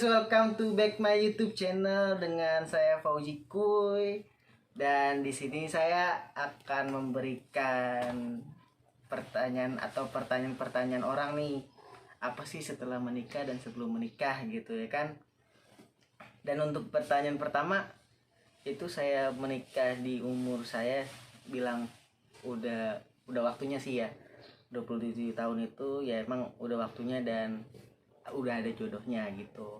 guys, welcome to back my YouTube channel dengan saya Fauzi Kuy. Dan di sini saya akan memberikan pertanyaan atau pertanyaan-pertanyaan orang nih. Apa sih setelah menikah dan sebelum menikah gitu ya kan? Dan untuk pertanyaan pertama, itu saya menikah di umur saya bilang udah waktunya sih ya. 27 tahun itu ya emang udah waktunya dan udah ada jodohnya gitu.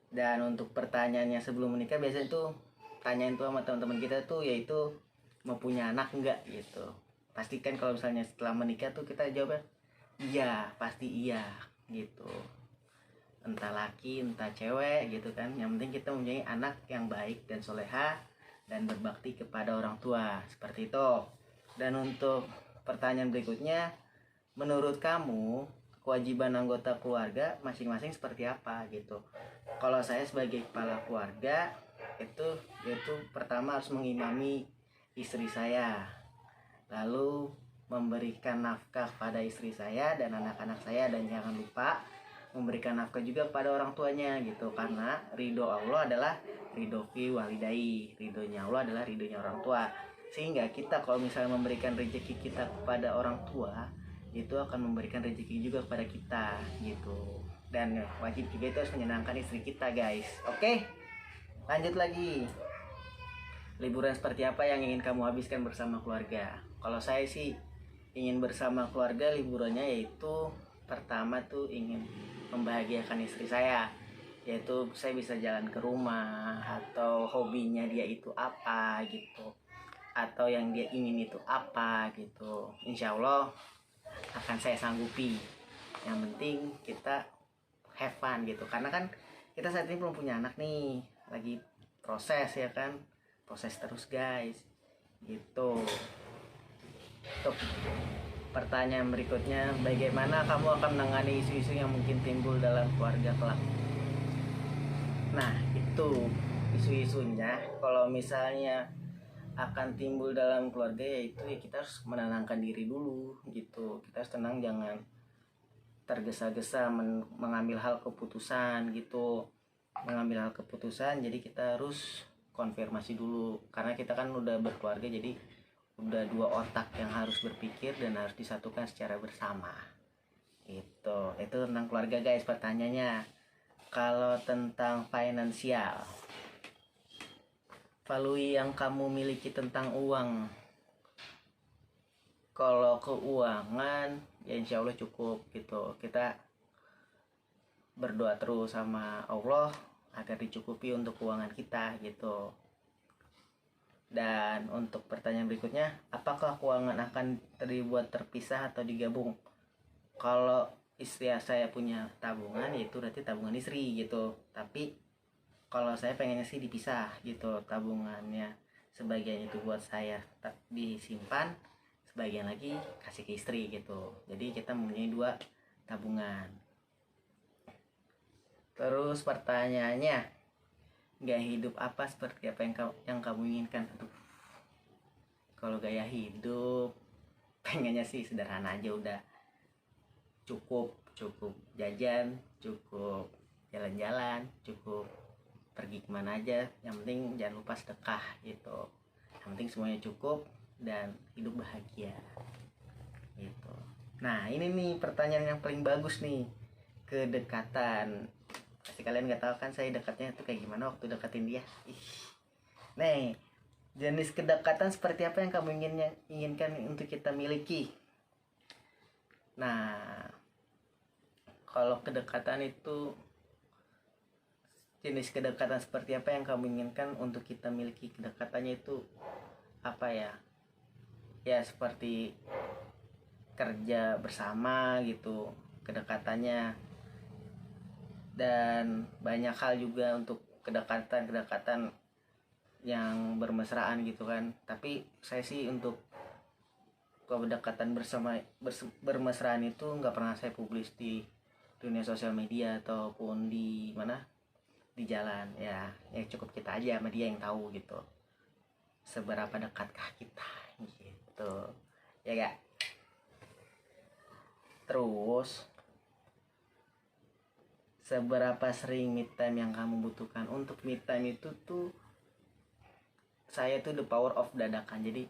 Dan untuk pertanyaannya sebelum menikah biasanya tuh tanyain tuh sama teman-teman kita tuh yaitu mau punya anak enggak gitu. Pastikan kalau misalnya setelah menikah tuh kita jawabnya iya, pasti iya gitu. Entah laki entah cewek gitu kan, yang penting kita mempunyai anak yang baik dan soleha dan berbakti kepada orang tua, seperti itu. Dan untuk pertanyaan berikutnya, menurut kamu kewajiban anggota keluarga masing-masing seperti apa gitu? Kalau saya sebagai kepala keluarga yaitu pertama harus mengimami istri saya, lalu memberikan nafkah pada istri saya dan anak-anak saya, dan jangan lupa memberikan nafkah juga kepada orang tuanya gitu, karena ridho Allah adalah ridho fi walidai, ridhonya Allah adalah ridhonya orang tua. Sehingga kita kalau misalnya memberikan rezeki kita kepada orang tua, itu akan memberikan rezeki juga kepada kita gitu. Dan wajib juga itu harus menyenangkan istri kita guys. Oke, lanjut lagi. Liburan seperti apa yang ingin kamu habiskan bersama keluarga? Kalau saya sih ingin bersama keluarga, liburannya yaitu pertama tuh ingin membahagiakan istri saya, yaitu saya bisa jalan ke rumah, atau hobinya dia itu apa gitu, atau yang dia ingin itu apa gitu. Insya Allah akan saya sanggupi. Yang penting kita have fun gitu, karena kan kita saat ini belum punya anak nih, lagi proses ya kan, proses terus guys gitu. Untuk pertanyaan berikutnya, bagaimana kamu akan menangani isu-isu yang mungkin timbul dalam keluarga kelak? Nah itu isu-isunya kalau misalnya akan timbul dalam keluarga, yaitu ya kita harus menenangkan diri dulu gitu. Kita harus tenang, jangan tergesa-gesa mengambil hal keputusan gitu. Mengambil hal keputusan, jadi kita harus konfirmasi dulu, karena kita kan udah berkeluarga, jadi udah dua otak yang harus berpikir dan harus disatukan secara bersama gitu. Itu tentang keluarga guys pertanyaannya. Kalau tentang finansial, value yang kamu miliki tentang uang. Kalau keuangan ya insya Allah cukup gitu. Kita berdoa terus sama Allah agar dicukupi untuk keuangan kita gitu. Dan untuk pertanyaan berikutnya, apakah keuangan akan dibuat terpisah atau digabung? Kalau istri saya punya tabungan, yaitu berarti tabungan istri gitu. Tapi kalau saya pengennya sih dipisah gitu, tabungannya sebagian itu buat saya disimpan, sebagian lagi kasih ke istri gitu. Jadi kita mempunyai dua tabungan. Terus pertanyaannya, gaya hidup apa seperti apa yang kamu inginkan? Aduh, kalau gaya hidup pengennya sih sederhana aja udah, cukup jajan, cukup jalan-jalan, cukup pergi kemana aja, yang penting jangan lupa sedekah gitu. Yang penting semuanya cukup dan hidup bahagia gitu. Nah ini nih pertanyaan yang paling bagus nih, kedekatan. Pasti kalian nggak tahu kan saya dekatnya tuh kayak gimana waktu deketin dia. Nih, jenis kedekatan seperti apa yang kamu inginkan untuk kita miliki? Nah, kalau kedekatan itu, jenis kedekatan seperti apa yang kamu inginkan untuk kita miliki? Kedekatannya itu apa ya? Ya seperti kerja bersama gitu kedekatannya, dan banyak hal juga untuk kedekatan yang bermesraan gitu kan. Tapi saya sih untuk kedekatan bermesraan itu nggak pernah saya publis di dunia sosial media ataupun di mana, di jalan ya cukup kita aja sama dia yang tahu gitu seberapa dekatkah kita gitu ya gak. Terus seberapa sering me time yang kamu butuhkan. Untuk me time itu tuh saya tuh the power of dadakan. Jadi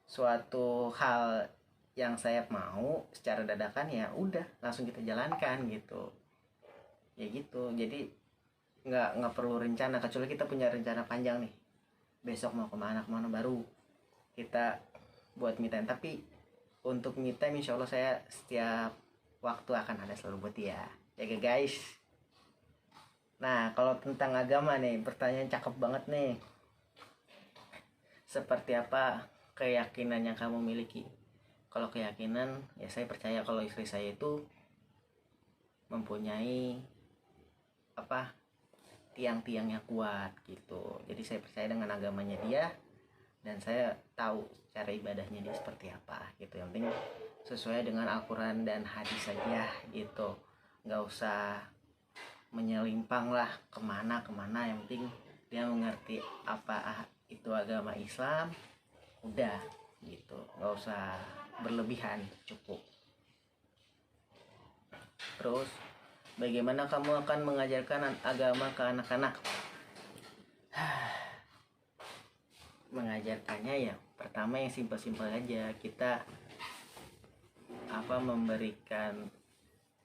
suatu hal yang saya mau secara dadakan ya udah langsung kita jalankan gitu. Ya gitu. Jadi nggak perlu rencana, kecuali kita punya rencana panjang nih. Besok mau kemana baru kita buat me time. Tapi untuk me time insya Allah saya setiap waktu akan ada selalu buat dia. Ya guys. Nah kalau tentang agama nih, pertanyaan cakep banget nih. Seperti apa keyakinan yang kamu miliki? Kalau keyakinan ya saya percaya kalau istri saya itu mempunyai tiang-tiangnya kuat gitu. Jadi saya percaya dengan agamanya dia, dan saya tahu cara ibadahnya dia seperti apa gitu. Yang penting sesuai dengan Al-Quran dan hadis saja gitu, nggak usah menyelimpang lah kemana. Yang penting dia mengerti apa itu agama Islam, udah gitu, nggak usah berlebihan, cukup. Terus bagaimana kamu akan mengajarkan agama ke anak-anak? Mengajarkannya ya pertama yang simpel-simpel aja. Kita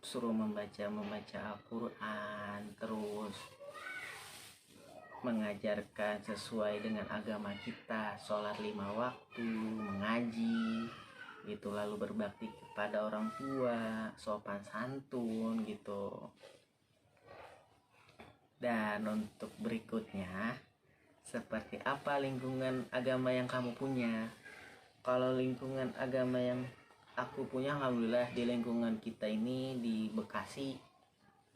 suruh membaca Al-Quran, terus mengajarkan sesuai dengan agama kita, sholat 5 waktu, mengaji gitu, lalu berbakti kepada orang tua, sopan santun gitu. Dan untuk berikutnya, seperti apa lingkungan agama yang kamu punya? Kalau lingkungan agama yang aku punya, alhamdulillah di lingkungan kita ini di Bekasi,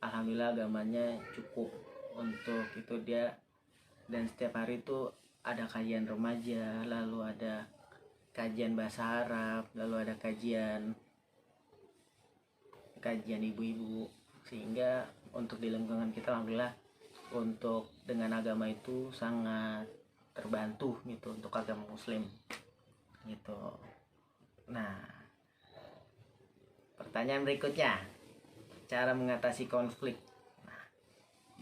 alhamdulillah agamanya cukup untuk itu dia. Dan setiap hari itu ada kajian remaja, lalu ada kajian bahasa Arab, lalu ada kajian ibu-ibu. Sehingga untuk di lingkungan kita alhamdulillah untuk dengan agama itu sangat terbantu gitu, untuk agama muslim gitu. Nah, pertanyaan berikutnya, cara mengatasi konflik. Nah,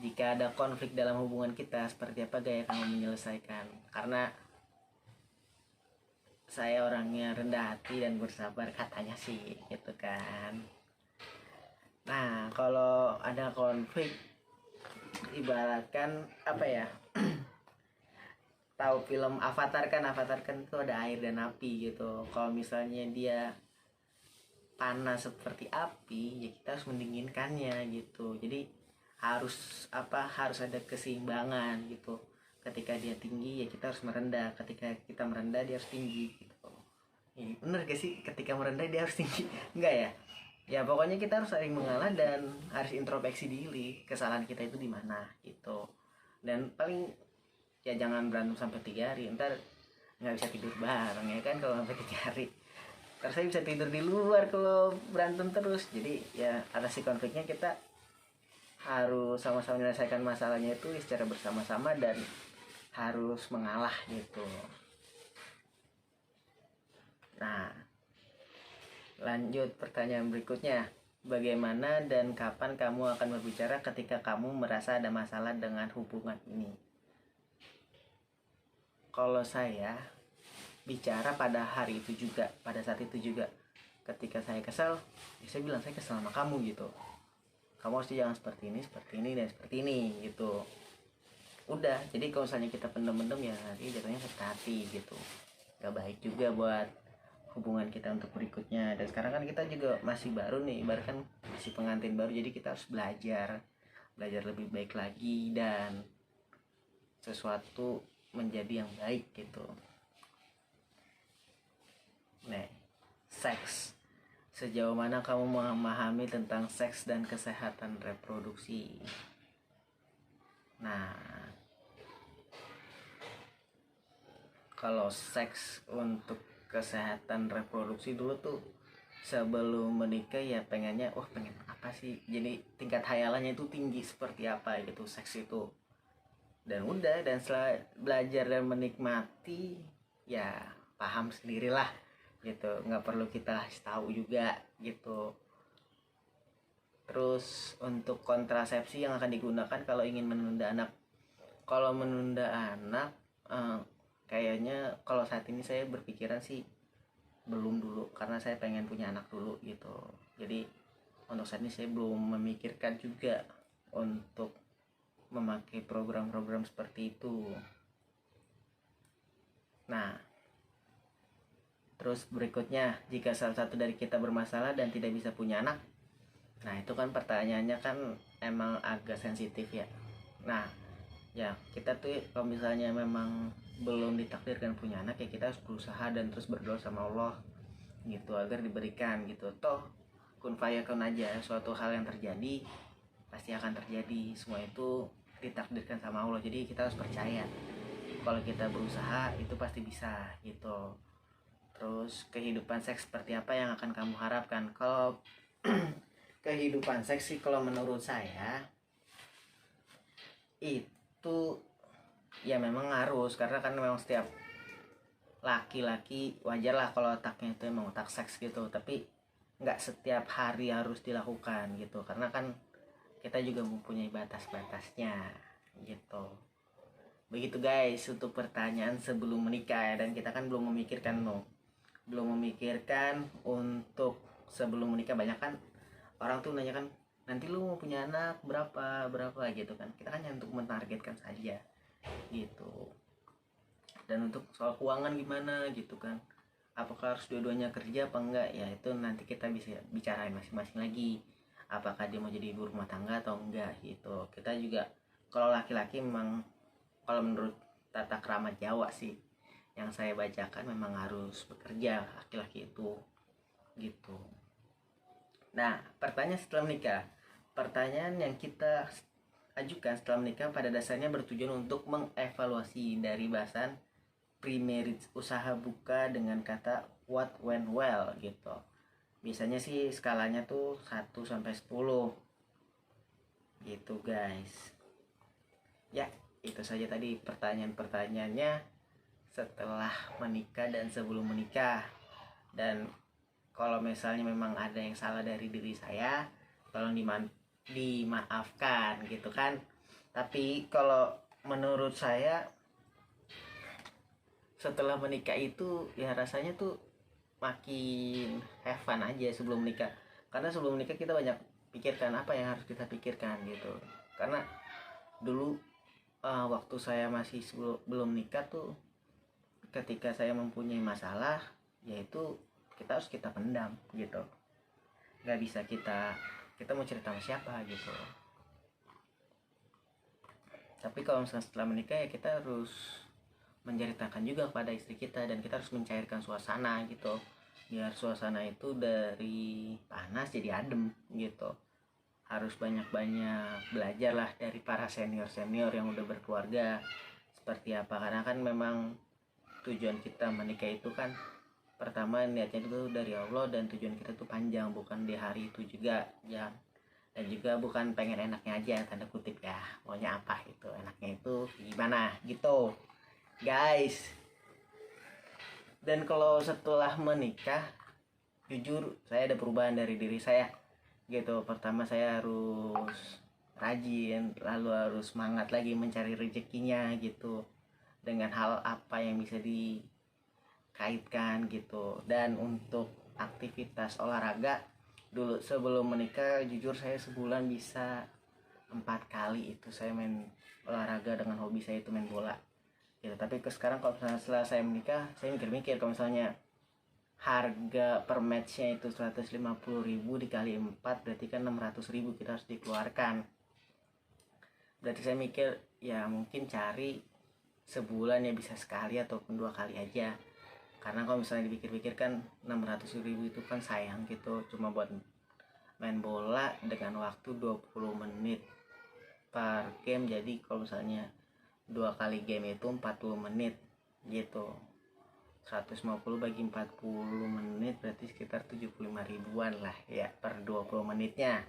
jika ada konflik dalam hubungan kita, seperti apa gaya kamu menyelesaikan? Karena saya orangnya rendah hati dan bersabar katanya sih gitu kan. Nah kalau ada konflik, ibaratkan tahu film Avatar kan itu ada air dan api gitu. Kalau misalnya dia panas seperti api, ya kita harus mendinginkannya gitu. Jadi harus ada keseimbangan gitu. Ketika dia tinggi ya kita harus merendah, ketika kita merendah dia harus tinggi gitu. Ya, bener gak sih ketika merendah dia harus tinggi? Enggak ya? Ya pokoknya kita harus saling mengalah dan harus introspeksi diri, kesalahan kita itu di mana gitu. Dan paling ya jangan berantem sampai 3 hari, ntar nggak bisa tidur bareng ya kan kalau sampai 3 hari. Terus saya bisa tidur di luar kalau berantem terus. Jadi ya atasi konfliknya kita harus sama-sama menyelesaikan masalahnya itu secara bersama-sama dan harus mengalah gitu. Nah, lanjut pertanyaan berikutnya. Bagaimana dan kapan kamu akan berbicara ketika kamu merasa ada masalah dengan hubungan ini? Kalau saya bicara pada hari itu juga, pada saat itu juga. Ketika saya kesal, ya saya bilang saya kesal sama kamu gitu. Kamu harus jangan seperti ini dan seperti ini gitu. Udah, jadi kalau misalnya kita pendem-pendem ya nanti jatuhnya sakit hati gitu. Gak baik juga buat hubungan kita untuk berikutnya. Dan sekarang kan kita juga masih baru nih, ibaratkan masih pengantin baru, jadi kita harus belajar lebih baik lagi dan sesuatu menjadi yang baik gitu. Nah, seks, sejauh mana kamu memahami tentang seks dan kesehatan reproduksi? Nah, kalau seks untuk kesehatan reproduksi dulu tuh sebelum menikah ya pengen apa sih, jadi tingkat hayalannya itu tinggi seperti apa gitu seks itu. Dan udah, dan setelah belajar dan menikmati ya paham sendirilah gitu, nggak perlu kita tahu juga gitu. Terus untuk kontrasepsi yang akan digunakan kalau ingin menunda anak. Kalau menunda anak kayaknya kalau saat ini saya berpikiran sih belum dulu, karena saya pengen punya anak dulu gitu. Jadi untuk saat ini saya belum memikirkan juga untuk memakai program-program seperti itu. Nah, terus berikutnya, jika salah satu dari kita bermasalah dan tidak bisa punya anak, nah itu kan pertanyaannya kan emang agak sensitif ya. Nah, ya kita tuh kalau misalnya memang belum ditakdirkan punya anak, ya kita harus berusaha dan terus berdoa sama Allah gitu agar diberikan gitu. Toh kun fayakun aja, suatu hal yang terjadi pasti akan terjadi, semua itu ditakdirkan sama Allah. Jadi kita harus percaya kalau kita berusaha itu pasti bisa gitu. Terus kehidupan seks seperti apa yang akan kamu harapkan? Kalau kehidupan seks sih kalau menurut saya itu ya memang harus, karena kan memang setiap laki-laki wajar lah kalau otaknya itu emang otak seks gitu, tapi nggak setiap hari harus dilakukan gitu, karena kan kita juga mempunyai batas-batasnya gitu. Begitu guys untuk pertanyaan sebelum menikah ya. Dan kita kan belum memikirkan untuk sebelum menikah. Banyak kan orang tuh nanya kan, nanti lu mau punya anak berapa gitu kan. Kita kan hanya untuk mentargetkan saja gitu. Dan untuk soal keuangan gimana gitu kan, apakah harus dua-duanya kerja apa enggak, ya itu nanti kita bisa bicarain masing-masing lagi, apakah dia mau jadi ibu rumah tangga atau enggak gitu. Kita juga kalau laki-laki memang, kalau menurut tata krama Jawa sih yang saya bacakan, memang harus bekerja laki-laki itu gitu. Nah, pertanyaan setelah menikah, pertanyaan yang kita ajukan setelah menikah pada dasarnya bertujuan untuk mengevaluasi dari bahasan pre-marriage usaha buka dengan kata what went well gitu. Biasanya sih skalanya tuh 1 sampai 10 gitu guys. Ya, itu saja tadi pertanyaan-pertanyaannya setelah menikah dan sebelum menikah. Dan kalau misalnya memang ada yang salah dari diri saya, tolong dimaafkan gitu kan. Tapi kalau menurut saya setelah menikah itu ya rasanya tuh makin have fun aja sebelum menikah. Karena sebelum menikah kita banyak pikirkan apa yang harus kita pikirkan gitu. Karena dulu waktu saya masih belum nikah tuh, ketika saya mempunyai masalah, yaitu kita pendam gitu. Nggak bisa kita mau cerita sama siapa gitu. Tapi kalau misalnya setelah menikah ya kita harus menceritakan juga kepada istri kita, dan kita harus mencairkan suasana gitu, biar suasana itu dari panas jadi adem gitu. Harus banyak-banyak belajar lah dari para senior-senior yang udah berkeluarga seperti apa, karena kan memang tujuan kita menikah itu kan pertama niatnya itu dari Allah, dan tujuan kita tuh panjang, bukan di hari itu juga ya. Dan juga bukan pengen enaknya aja, tanda kutip ya, maunya apa itu enaknya itu gimana gitu guys. Dan kalau setelah menikah, jujur saya ada perubahan dari diri saya gitu. Pertama saya harus rajin, lalu harus semangat lagi mencari rezekinya gitu, dengan hal apa yang bisa dikaitkan gitu. Dan untuk aktivitas olahraga, dulu sebelum menikah jujur saya sebulan bisa 4 kali itu saya main olahraga dengan hobi saya itu main bola gitu. Tapi sekarang kalau misalnya setelah saya menikah, saya mikir-mikir kalau misalnya harga per matchnya itu 150.000 dikali 4 berarti kan 600.000 kita harus dikeluarkan. Berarti saya mikir ya mungkin cari sebulan ya bisa sekali ataupun 2 kali aja. Karena kalau misalnya dipikir-pikir kan 600.000 itu kan sayang gitu, cuma buat main bola dengan waktu 20 menit per game. Jadi kalau misalnya 2 kali game itu 40 menit gitu, 150 bagi 40 menit berarti sekitar 75 ribuan lah ya per 20 menitnya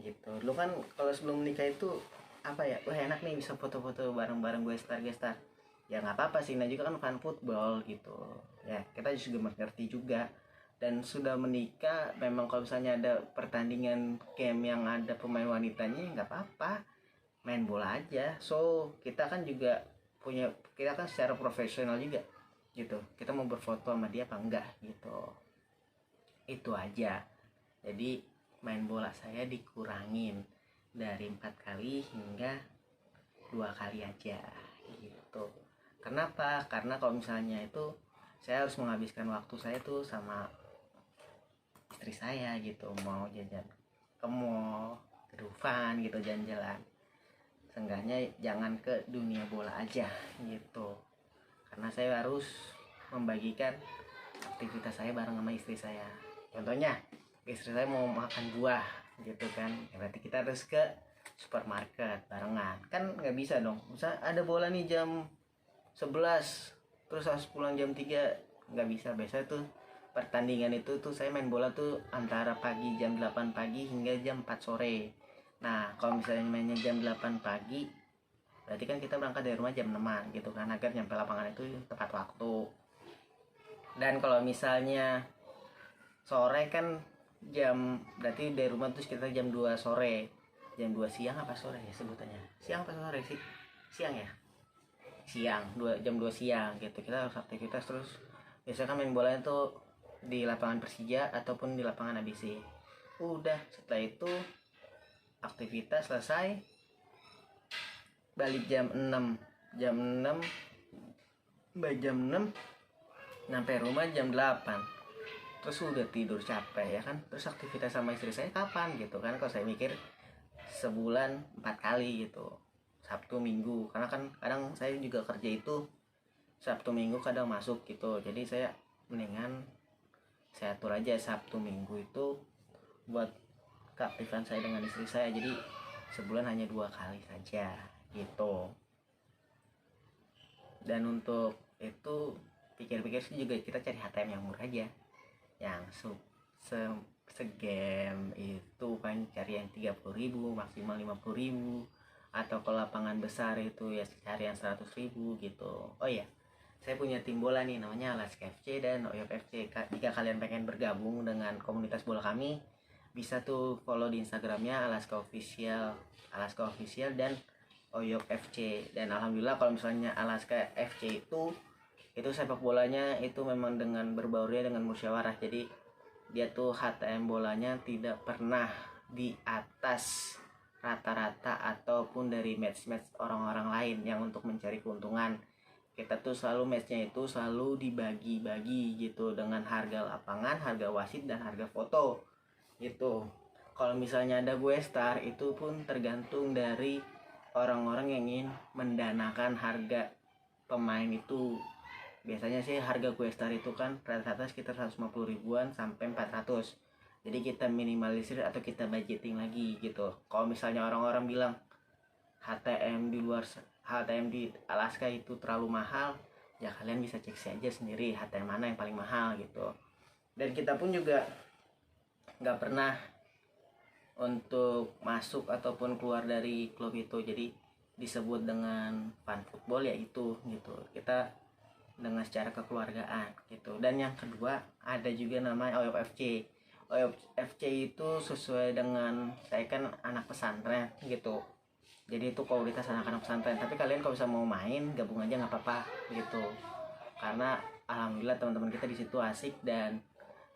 gitu. Lu kan kalau sebelum menikah itu apa ya, wah enak nih bisa foto-foto bareng-bareng gue star ya nggak apa-apa sih. Nah juga kan fan football gitu ya, kita juga mengerti juga dan sudah menikah. Memang kalau misalnya ada pertandingan game yang ada pemain wanitanya, nggak apa-apa, main bola aja. So kita kan juga kita kan secara profesional juga gitu, kita mau berfoto sama dia apa enggak gitu, itu aja. Jadi main bola saya dikurangin dari 4 kali hingga 2 kali aja gitu. Kenapa? Karena kalau misalnya itu saya harus menghabiskan waktu saya tuh sama istri saya gitu, mau jajan ke mall, ke Dufan gitu, jalan-jalan. Seenggaknya jangan ke dunia bola aja gitu. Karena saya harus membagikan aktivitas saya bareng sama istri saya. Contohnya, istri saya mau makan buah gitu kan, berarti kita harus ke supermarket barengan. Kan nggak bisa dong, misal ada bola nih jam 11 terus harus pulang jam 3, nggak bisa. Biasa tuh pertandingan itu tuh saya main bola tuh antara pagi jam 8 pagi hingga jam 4 sore. Nah kalau misalnya mainnya jam 8 pagi, berarti kan kita berangkat dari rumah jam 6 gitu kan, agar nyampe lapangan itu tepat waktu. Dan kalau misalnya sore kan berarti dari rumah tuh sekitar jam 2 sore, jam 2 siang apa sore ya sebutannya, siang apa sore sih, siang ya, siang, jam 2 siang gitu. Kita harus aktivitas terus. Biasanya kan main bolanya tuh di lapangan Persija ataupun di lapangan ABC. Udah setelah itu aktivitas selesai, balik jam 6 sampai rumah jam 8, terus udah tidur capek ya kan. Terus aktivitas sama istri saya kapan gitu kan. Kalau saya mikir sebulan 4 kali gitu, Sabtu Minggu, karena kan kadang saya juga kerja itu Sabtu Minggu kadang masuk gitu. Jadi saya mendingan saya atur aja Sabtu Minggu itu buat keaktifan saya dengan istri saya. Jadi sebulan hanya 2 kali saja gitu. Dan untuk itu pikir-pikir sih juga kita cari HTM yang murah aja, yang segame itu kan cari yang 30.000 maksimal 50.000, atau ke lapangan besar itu ya cari yang 100.000 gitu. Oh ya, saya punya tim bola nih namanya Alaska FC dan Oyok FC. Jika kalian pengen bergabung dengan komunitas bola kami, bisa tuh follow di Instagramnya Alaska Official dan Oyok FC. Dan alhamdulillah kalau misalnya Alaska FC itu sepak bolanya itu memang dengan berbaurnya dengan musyawarah. Jadi dia tuh HTM bolanya tidak pernah di atas rata-rata ataupun dari match-match orang-orang lain yang untuk mencari keuntungan. Kita tuh selalu matchnya itu selalu dibagi-bagi gitu dengan harga lapangan, harga wasit, dan harga foto gitu. Kalau misalnya ada gue star, itu pun tergantung dari orang-orang yang ingin mendanakan harga pemain itu. Biasanya sih harga gue star itu kan rata-rata sekitar 150 ribuan sampai 400. Jadi kita minimalisir atau kita budgeting lagi gitu. Kalau misalnya orang-orang bilang HTM di Alaska itu terlalu mahal, ya kalian bisa cek saja sendiri HTM mana yang paling mahal gitu. Dan kita pun juga nggak pernah untuk masuk ataupun keluar dari klub itu. Jadi disebut dengan fan football ya itu gitu. Kita dengan secara kekeluargaan gitu. Dan yang kedua ada juga namanya Oyok FC. Oyok FC itu sesuai dengan saya kan anak pesantren gitu. Jadi itu komunitas anak-anak pesantren. Tapi kalian kalau bisa mau main gabung aja nggak apa-apa gitu. Karena alhamdulillah teman-teman kita di situ asik dan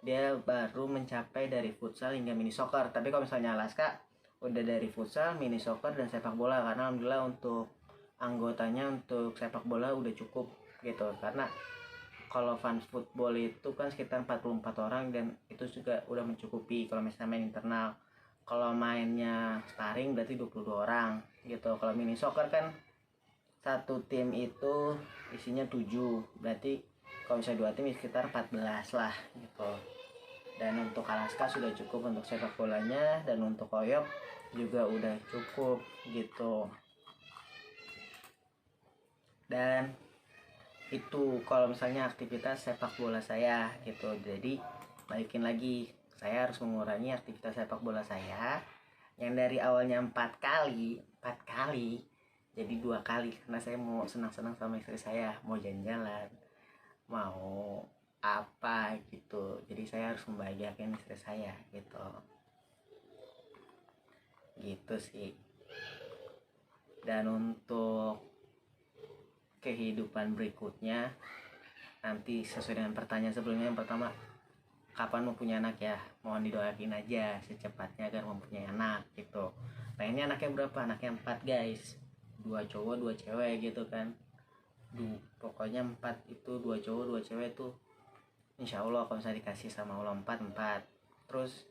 dia baru mencapai dari futsal hingga mini soccer. Tapi kalau misalnya Alaska udah dari futsal, mini soccer, dan sepak bola. Karena alhamdulillah untuk anggotanya untuk sepak bola udah cukup gitu. Karena kalau fans football itu kan sekitar 44 orang dan itu juga udah mencukupi kalau misalnya main internal. Kalau mainnya sparring berarti 22 orang gitu. Kalau mini soccer kan satu tim itu isinya 7, berarti kalau misalnya 2 tim sekitar 14 lah gitu. Dan untuk Alaska sudah cukup untuk sepak bolanya, dan untuk Oyok juga udah cukup gitu. Dan itu kalau misalnya aktivitas sepak bola saya gitu. Jadi balikin lagi, saya harus mengurangi aktivitas sepak bola saya yang dari awalnya 4 kali jadi 2 kali, karena saya mau senang-senang sama istri saya, mau jalan-jalan, mau apa gitu. Jadi saya harus membahagiakan istri saya gitu sih. Dan untuk kehidupan berikutnya nanti sesuai dengan pertanyaan sebelumnya, yang pertama, kapan mau punya anak ya? Mohon didoain aja secepatnya agar mempunyai anak gitu. Pengennya anaknya berapa? Anaknya 4 guys, 2 cowok 2 cewek gitu kan. Pokoknya 4 itu, 2 cowok 2 cewek tuh insya Allah kalau misalnya dikasih sama Allah 4. Terus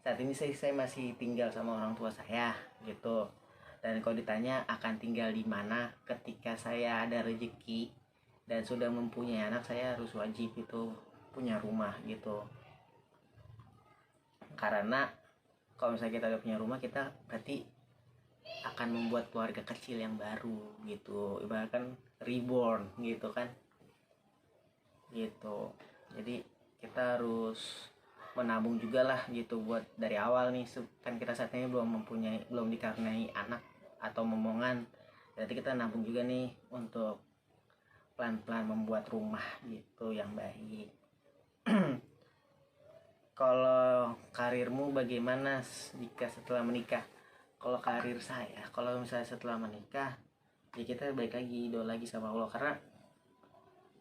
saat ini saya masih tinggal sama orang tua saya gitu. Dan kalau ditanya akan tinggal di mana ketika saya ada rezeki dan sudah mempunyai anak, saya harus wajib itu punya rumah gitu. Karena kalau misalnya kita udah punya rumah, kita berarti akan membuat keluarga kecil yang baru gitu, ibaratkan reborn gitu kan gitu. Jadi kita harus menabung juga lah gitu buat dari awal nih, kan kita saat ini belum dikaruniai anak atau momongan, berarti kita nabung juga nih untuk pelan-pelan membuat rumah gitu yang baik. Kalau karirmu bagaimana jika setelah menikah? Kalau karir saya, kalau misalnya setelah menikah, ya kita balik lagi doa lagi sama Allah, karena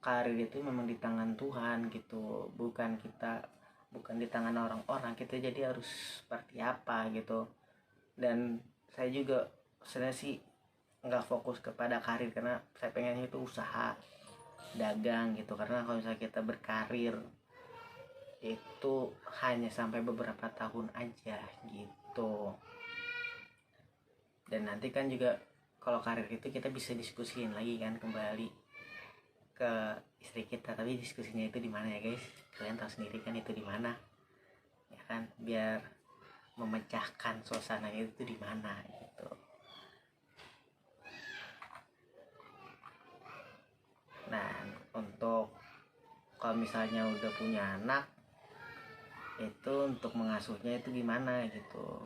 karir itu memang di tangan Tuhan gitu, bukan di tangan orang-orang. Kita jadi harus seperti apa gitu. Dan saya juga sebenarnya sih nggak fokus kepada karir, karena saya pengennya itu usaha dagang gitu. Karena kalau misalnya kita berkarir itu hanya sampai beberapa tahun aja gitu. Dan nanti kan juga kalau karir itu kita bisa diskusiin lagi kan kembali ke istri kita, tapi diskusinya itu di mana ya guys? Kalian tahu sendiri kan itu di mana, ya kan? Biar memecahkan suasananya itu di mana gitu. Nah, untuk kalau misalnya udah punya anak, itu untuk mengasuhnya itu gimana gitu.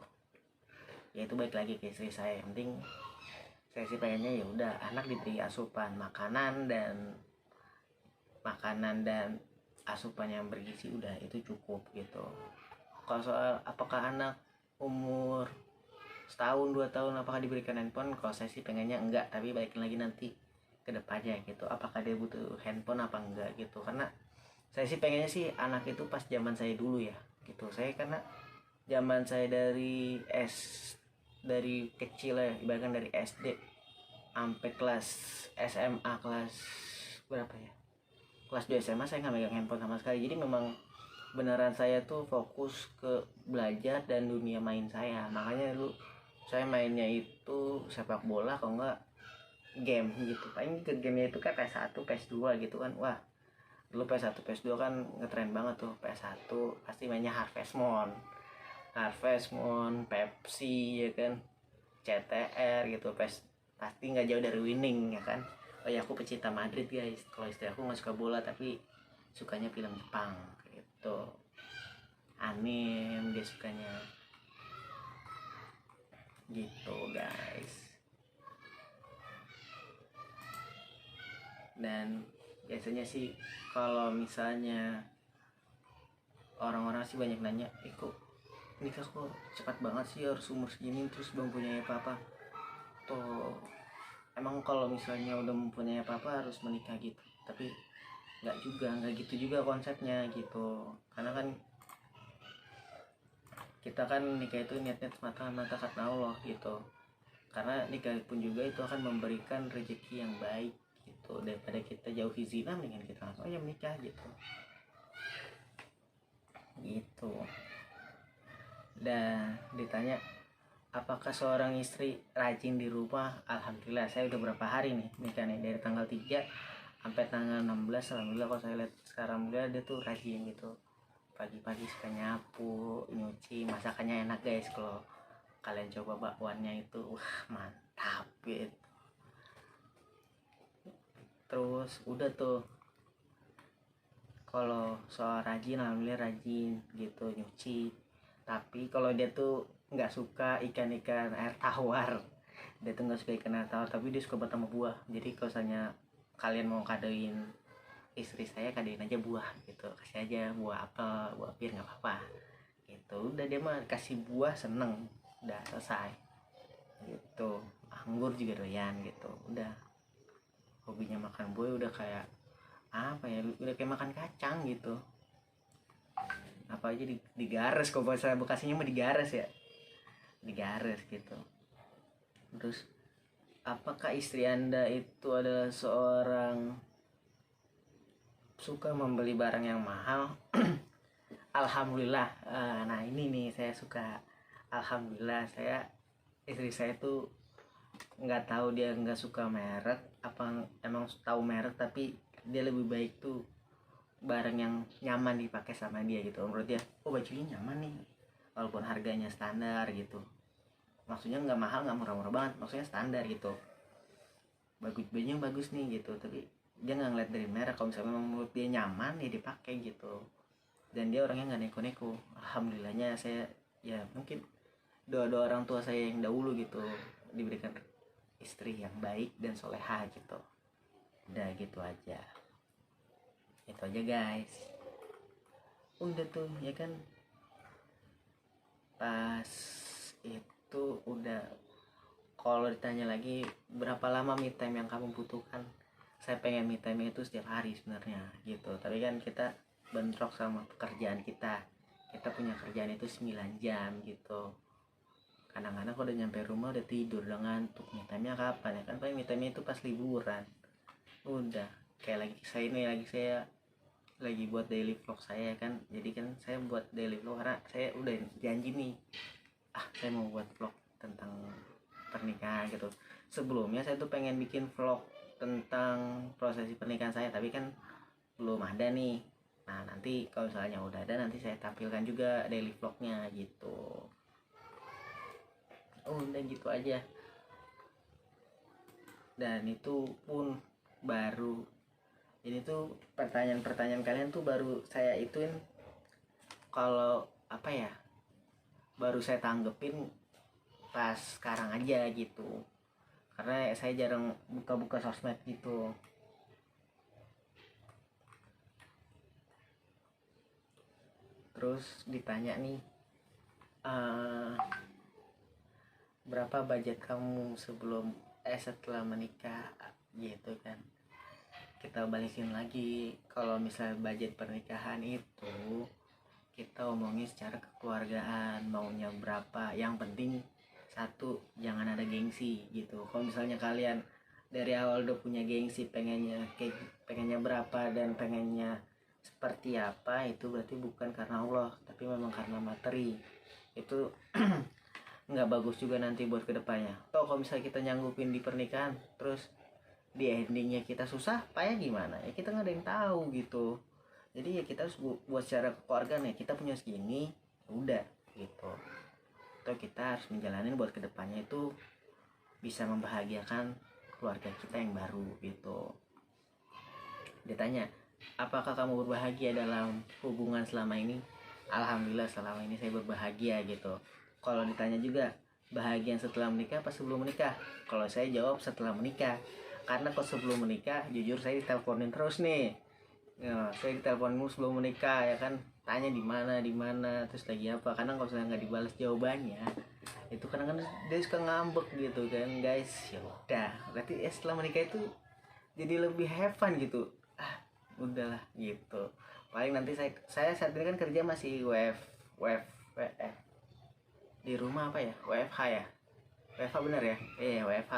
Ya itu baik lagi ke istri saya. Yang penting saya sih pengennya ya udah anak diberi asupan makanan dan asupan yang bergizi, udah itu cukup gitu. Kalau soal apakah anak umur setahun 2 tahun apakah diberikan handphone, kalau saya sih pengennya enggak, tapi balikin lagi nanti ke depannya gitu, apakah dia butuh handphone apa enggak gitu. Karena saya sih pengennya sih anak itu pas zaman saya dulu ya gitu. Saya karena zaman saya dari kecil ya, bahkan dari SD sampai kelas SMA, kelas berapa ya, kelas 2 SMA saya nggak megang handphone sama sekali. Jadi memang beneran saya tuh fokus ke belajar dan dunia main saya. Makanya dulu saya mainnya itu sepak bola, kalau enggak game gitu. Paling ke gamenya itu kayak PS1 PS2 gitu kan. Wah dulu PS1 PS2 kan ngetren banget tuh. PS1 pasti mainnya Harvest Moon, Pepsi ya kan, CTR gitu. Pasti nggak jauh dari winning ya kan. Oh ya, aku pecinta Madrid guys. Kalau istri aku nggak suka bola tapi sukanya film Jepang gitu, anime dia sukanya gitu guys. Dan biasanya sih kalau misalnya orang-orang sih banyak nanya, kok nikah kok cepat banget sih, harus umur segini terus belum punya apa-apa. Tuh emang kalau misalnya udah mempunyai apa-apa harus menikah gitu, tapi nggak gitu juga konsepnya gitu. Karena kan kita kan nikah itu niatnya semata-mata karena Allah gitu. Karena nikah pun juga itu akan memberikan rezeki yang baik gitu. Daripada kita jauhi zina, mendingan kita langsung aja menikah gitu. Dan ditanya apakah seorang istri rajin di rumah? Alhamdulillah saya udah berapa hari nih nikah nih, dari tanggal 3 sampai tanggal 16. Alhamdulillah kalau saya lihat sekarang dia tuh rajin gitu. Pagi-pagi suka nyapu, nyuci, masakannya enak guys. Kalau kalian coba bakwannya itu mantap gitu. Terus udah tuh, kalau soal rajin, alhamdulillah rajin gitu nyuci. Tapi kalau dia tuh nggak suka ikan air tawar, dia tuh nggak suka ikan air tawar, tapi dia suka banget sama buah. Jadi kalau misalnya kalian mau kadoin istri saya kadein aja buah gitu, kasih aja buah apel, buah pir nggak apa-apa gitu. Udah dia mah kasih buah seneng, udah selesai gitu. Anggur juga doyan gitu. Udah hobinya makan buah udah kayak apa ya, udah kayak makan kacang gitu. Apa aja digares, kok bahasa Bekasinya mah digares ya, digares gitu. Terus apakah istri Anda itu adalah seorang suka membeli barang yang mahal? Alhamdulillah. Nah ini nih saya suka. Alhamdulillah, istri saya tuh nggak tahu, dia nggak suka merek apa emang tahu merek, tapi dia lebih baik tuh barang yang nyaman dipakai sama dia gitu. Menurut dia, oh bajunya nyaman nih, walaupun harganya standar gitu. Maksudnya nggak mahal, nggak murah-murah banget, maksudnya standar gitu. Bajunya bagus nih gitu, tapi dia nggak ngeliat dari merek. Kalau misalnya menurut dia nyaman ya dipakai gitu. Dan dia orangnya nggak neko-neko. Alhamdulillahnya saya, ya mungkin doa-doa orang tua saya yang dahulu gitu, diberikan istri yang baik dan soleha gitu. Udah gitu aja, itu aja guys. Udah tuh ya kan, pas itu udah. Kalau ditanya lagi berapa lama me time yang kamu butuhkan, saya pengen me time itu setiap hari sebenarnya gitu. Tapi kan kita bentrok sama pekerjaan kita punya kerjaan itu 9 jam gitu. Kadang-kadang kalau udah nyampe rumah udah tidur, udah ngantuk. Me time nya kapan ya kan, paling me time itu pas liburan. Udah kayak saya lagi buat daily vlog saya kan. Jadi kan saya buat daily vlog karena saya udah janji nih, saya mau buat vlog tentang pernikahan gitu. Sebelumnya saya tuh pengen bikin vlog tentang prosesi pernikahan saya, tapi kan belum ada nih. Nah nanti kalau misalnya udah ada, nanti saya tampilkan juga daily vlognya gitu. Udah gitu aja. Dan itu pun baru, ini tuh pertanyaan kalian tuh baru saya ituin, kalau apa ya, baru saya tanggepin pas sekarang aja gitu, karena saya jarang buka-buka sosmed gitu. Terus ditanya nih, berapa budget kamu setelah menikah gitu kan. Kita balikin lagi, kalau misalnya budget pernikahan itu kita omongin secara kekeluargaan, maunya berapa. Yang penting satu, jangan ada gengsi gitu. Kalau misalnya kalian dari awal udah punya gengsi, pengennya berapa dan pengennya seperti apa, itu berarti bukan karena Allah, tapi memang karena materi. Itu nggak bagus juga nanti buat kedepannya. Toh kalau misalnya kita nyanggupin di pernikahan, terus di endingnya kita susah payah gimana ya, kita nggak ada yang tahu gitu. Jadi ya kita harus buat secara keluarga nih, kita punya segini udah gitu. Atau kita harus menjalani buat kedepannya itu bisa membahagiakan keluarga kita yang baru gitu. Ditanya, apakah kamu berbahagia dalam hubungan selama ini? Alhamdulillah selama ini saya berbahagia gitu. Kalau ditanya juga, bahagia setelah menikah apa sebelum menikah? Kalau saya jawab setelah menikah. Karena kalau sebelum menikah, jujur saya diteleponin terus nih. Ya, saya ditelepon sebelum menikah ya kan, tanya di mana, terus lagi apa. Karena kalau saya nggak dibalas jawabannya, itu kadang-kadang dia suka ngambek gitu kan guys. Ya udah, berarti setelah menikah itu jadi lebih have fun gitu. Udahlah gitu. Paling nanti saya saat ini kan kerja masih di rumah apa ya, WFH ya, WFH bener ya, WFH.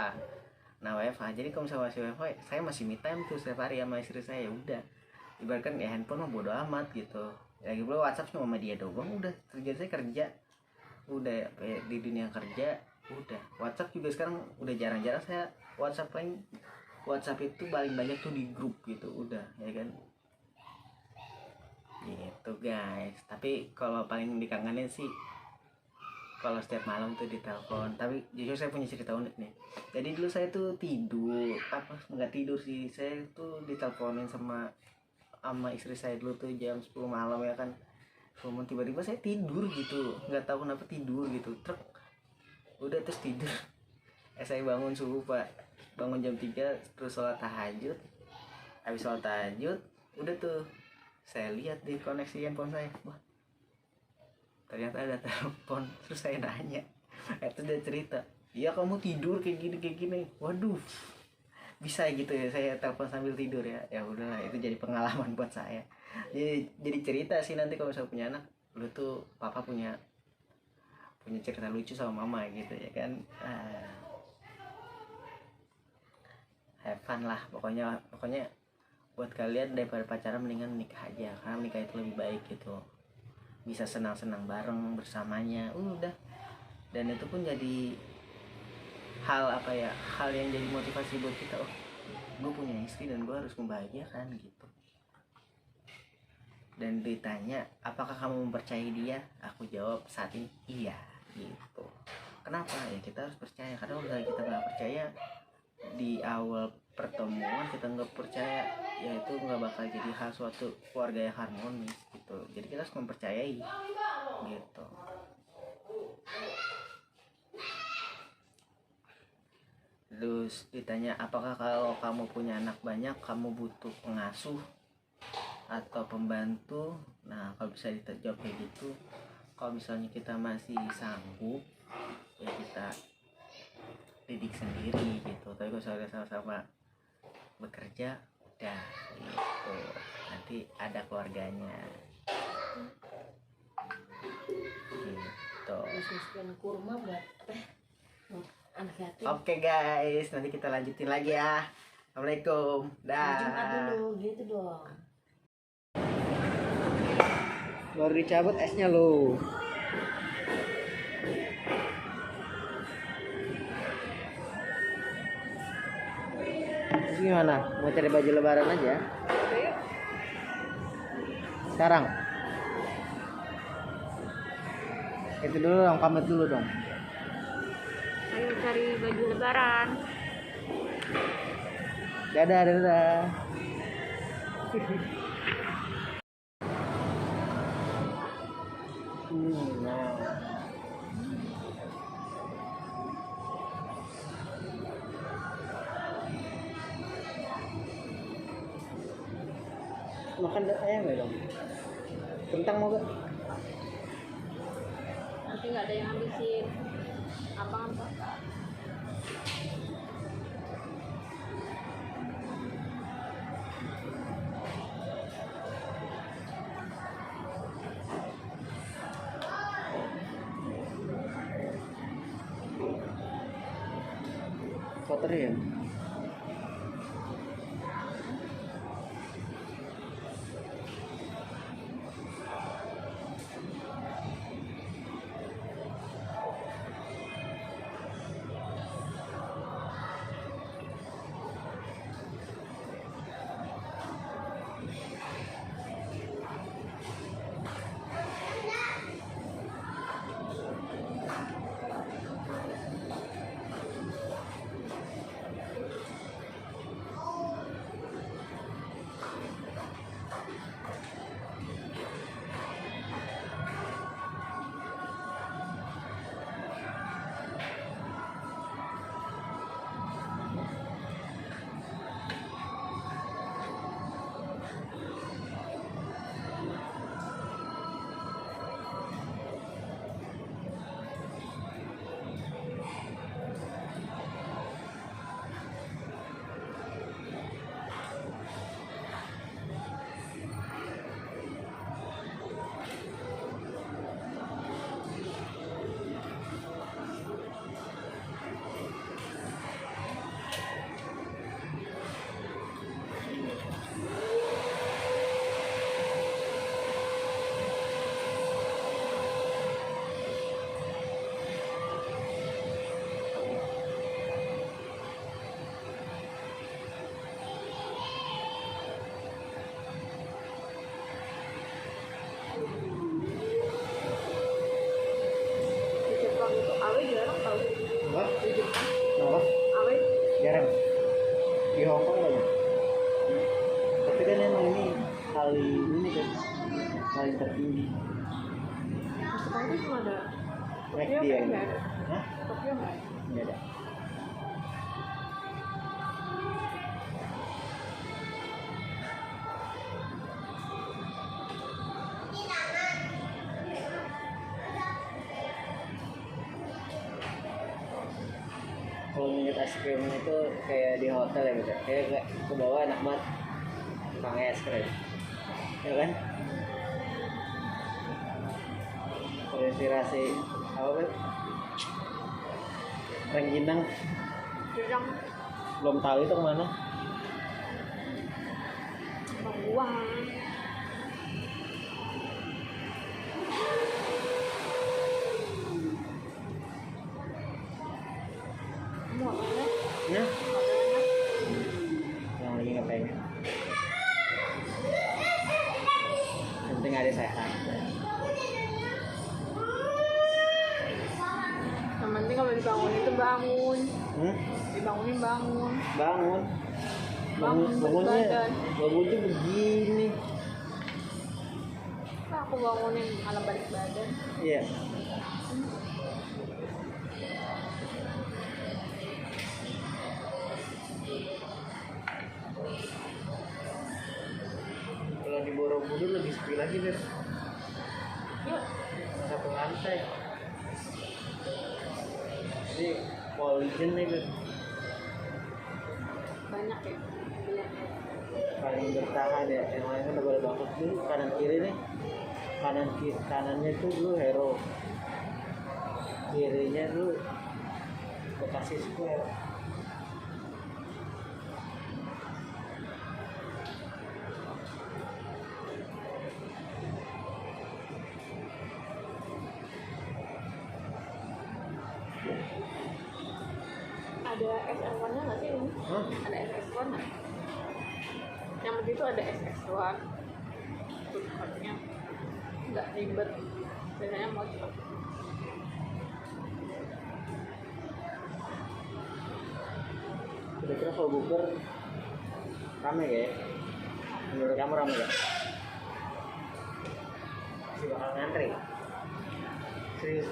Nah WFH, jadi kalau misalnya masih WFH, saya masih me time tuh setiap hari sama istri saya. Ya udah, ibaratkan ya handphone mah bodo amat gitu. Lagi pula WhatsApp cuma sama dia doang. Udah, kerja saya kerja, udah di dunia kerja. Udah, WhatsApp juga sekarang udah jarang-jarang saya WhatsApp. Paling WhatsApp itu paling banyak tuh di grup gitu. Udah ya kan gitu guys. Tapi kalau paling dikangenin sih kalau setiap malam tuh ditelepon. Tapi jujur saya punya cerita unik nih. Jadi dulu saya tuh nggak tidur sih, saya tuh diteleponin sama istri saya dulu tuh jam 10 malam ya kan. Kemudian tiba-tiba saya tidur gitu, nggak tahu kenapa tidur gitu, udah terus tidur. Saya bangun subuh pak, bangun jam 3, terus sholat tahajud. Habis sholat tahajud Udah tuh saya lihat di koneksi handphone saya, wah ternyata ada telepon. Terus saya nanya, itu dia cerita, iya kamu tidur kayak gini. Waduh, bisa gitu ya saya telepon sambil tidur ya. Ya udahlah, itu jadi pengalaman buat saya. Jadi cerita sih nanti kalau saya punya anak, lu tuh papa punya cerita lucu sama mama gitu ya kan. Have fun lah pokoknya buat kalian, daripada pacaran mendingan nikah aja, karena nikah itu lebih baik gitu, bisa senang-senang bareng bersamanya udah. Dan itu pun jadi hal yang jadi motivasi buat kita, oh gue punya istri dan gue harus membahagiakan gitu. Dan ditanya apakah kamu mempercayai dia, aku jawab saat ini iya gitu. Kenapa ya, kita harus percaya, karena kalau misalnya kita nggak percaya di awal pertemuan, kita nggak percaya, ya itu nggak bakal jadi hal suatu keluarga yang harmonis gitu. Jadi kita harus mempercayai gitu. Terus ditanya apakah kalau kamu punya anak banyak kamu butuh pengasuh atau pembantu. Nah kalau bisa dijawab kayak gitu, kalau misalnya kita masih sanggup ya kita didik sendiri gitu. Tapi kalau sudah sama-sama bekerja udah gitu, nanti ada keluarganya gitu. Bisniskan kurma buat anak yatim. Oke guys, nanti kita lanjutin lagi ya. Assalamualaikum. Dah. Jumat dulu gitu dong. Baru dicabut esnya lo. Terus gimana? Mau cari baju lebaran aja? Sekarang? Itu dulu dong, pamit dulu dong. Ayo cari baju lebaran. Dadah. Nah. Makan ayam ya dong. Kentang mau gak? Nanti nggak ada yang habisin. Apa? Kotor ya? Di Hongkong banyak. Tapi kan emang ini paling tertinggi. Sekarang cuma ada McD ya. Hah? Tokyo nggak? Nggak ada. es krimnya itu kayak di hotel ya gitu. Kayak ke bawah enak banget. Pakai es krim. Ya kan? Terinspirasi apa kan? Rengginang. Yang Belum tahu itu kemana. Bangkuang. Mau apa ya? Nah, Makanan. yang lagi ngepengen. Yang penting ada sehat. Yang penting kalau dibangun itu bangun. Dibangunin bangun. Bangun. Bangun Bangunnya badan. begini. Nah, aku bangunin malah balik badan. Iya. Kalau di Borobudur lebih sepi lagi deh. Yuk. Satu lantai. Jadi mall legend nih Beb. Banyak ya. Paling bertahan ya. Yang lain kan udah pada bangkrut dulu. Kanan kiri nih. Kanannya tuh dulu Hero. Kirinya dulu Bekasi Square. Ada SS1-nya nggak sih ini? Hah? Ada SS1 nggak? Yang begitu ada SS1. Food court-nya nggak ribet. Biasanya mau cepet. Kira-kira kalau buker rame gak ya? Menurut kamu rame gak? Masih bakal ngantri? Serius?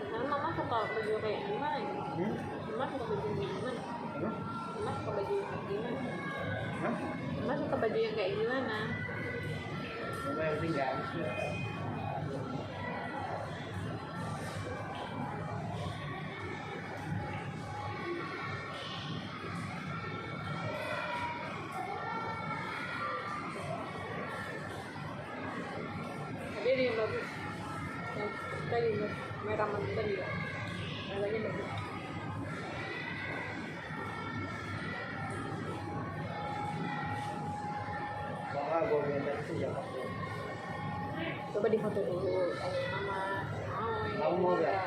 Nah, mama suka baju kayak gimana ya? Mama suka baju kayak gimana? Hah? Mama suka baju yang kayak gimana? Hah? Mama suka baju yang kayak gimana? Coba yang penting gak habis ya. Tapi ada yang bagus. Yang tadi merah madu tadi ya. Harganya bagus. Kalau nggak gue minta itu Jakarta. Coba difoto dulu sama Kamu mau nggak?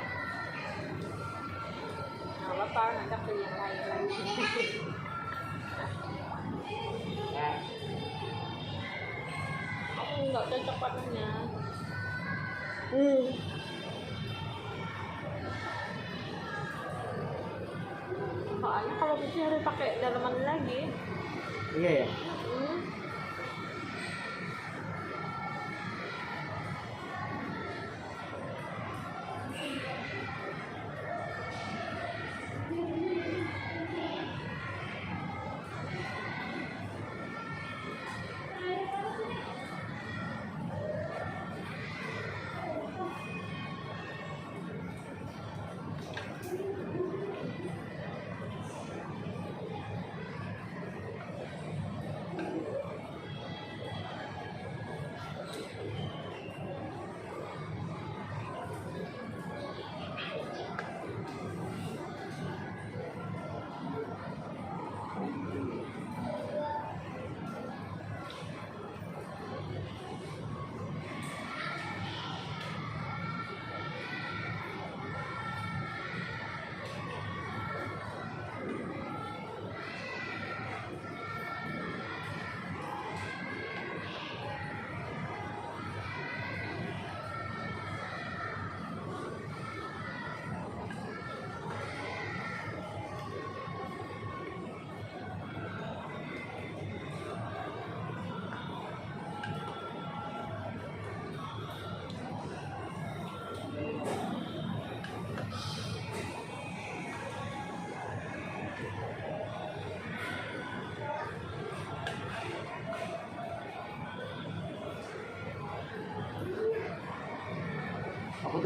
Nggak apa-apa, nanti aku yang lain lagi. Nah, Aku nggak cocok warnanya. Soalnya kalau bisa harus pakai dalaman lagi. iya ya. Hmm.